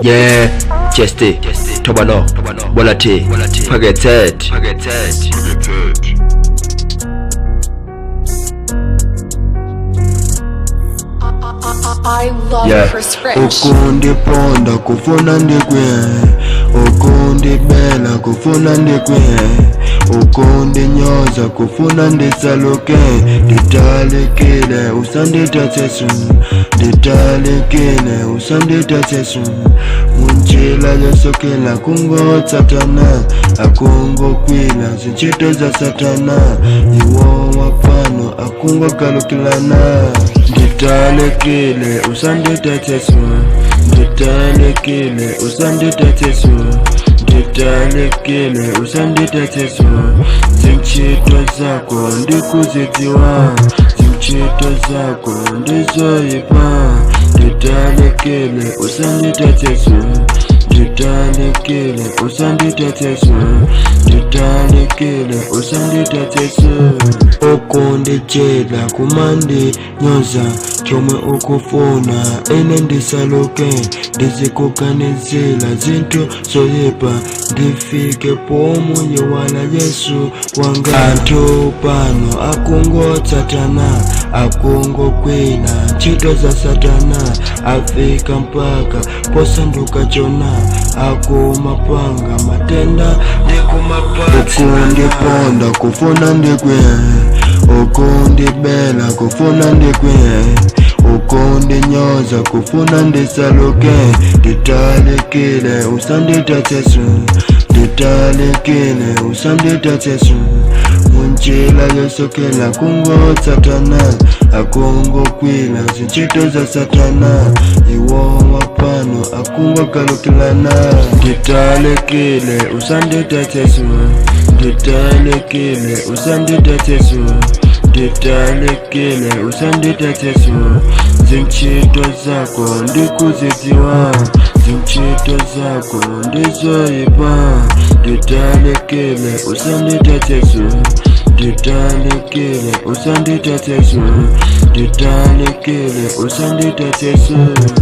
Yeah, Chesty, Tobano, Bolati, Pagetet. I love Chris Rich. Ukundi ponda kufuna ndikwe, ukundi bela kufuna ndikwe, ukundi nyoza kufuna ndisaluke, nditalikile usanditatsesu, nditalikile usanditatsesu, munjila yosokela kungo satana, akungo kwila zinchito za satana, iwo wapano akungo kalukilana, nditalikile usanditatsesu, nditalikile usanditatsesu, nditalikile usanditatsesu, zinchito zako ndikuzidziwa, zinchito zako ndizoyipa, nditalikile usanditatsesu, nditalikile usanditatsesu, nditalikile usanditatsesu. Ukundijela kumandi nyoza chomwe ukufuna ene ndisaluke, ndizikuganizila zinto zoyipa, ndifike pomunye wala Yesu wanga. Anthu pano akungo satana, akungo kwila ntchito za satana, afika mpaka posanduka chona, akumapanga matenda ndikumapatsa. Ukundiponda kufuna ndikwe, ukundibela kufuna ndikwe, ukundinyoza kufuna ndisaluke, nditalikile usanditatsesu, nditalikile usanditatsesu, munjila yosokela kungo satana, akungo kwila zinchito za satana, iwo wapano akungo kalukilana, nditalikile usanditatsesu, nditalikile usanditatsesu, nditalikile usanditatsesu, zinchito zako ndikuzidziwa, zinchito zako ndizoyipa, nditalikile usanditatsesu, nditalikile usanditatsesu, nditalikile usanditatsesu.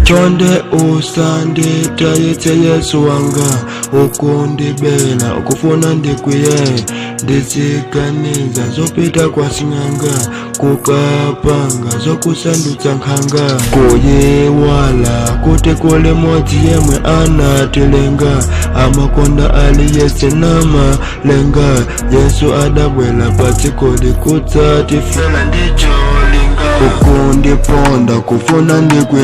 Chonde usanditayitse Yesu wanga, ukundibela ukufuna ndikwiye, ndiziganiza zopita kwa sing'anga, kukapanga zokusandutsa nkhanga, kuyiwala kuti kuli modzi yemwe anatilenga, amakonda ali yese namalenga, Yesu adabwela patsiko likudzatifela ndicholinga. Ukundiponda kufuna ndikwe,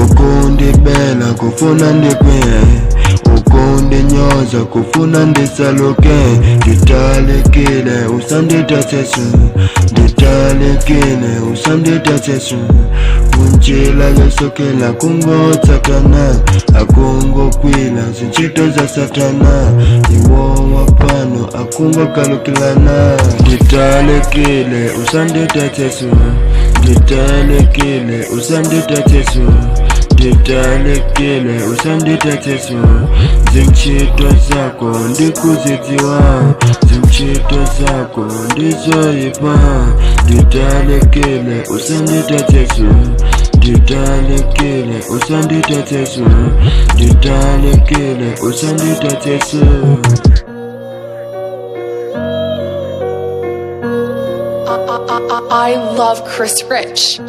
ukundibela kufuna ndikwe, ukundinyoza kufuna ndisaluke, nditalikile usanditatsesu, nditalikile usanditatsesu, munjila yosokela kungo satana, akungo kwila zinchito za satana, iwo wapano akungo kalukilana, nditalikile usanditatsesu, nditalikile usanditatsesu, nditalikile usanditatsesu, zinchito zako ndikuzidziwa, zinchito zako ndizoyipa, nditalikile usanditatsesu, nditalikile usanditatsesu, nditalikile usanditatsesu. I love Chris Rich.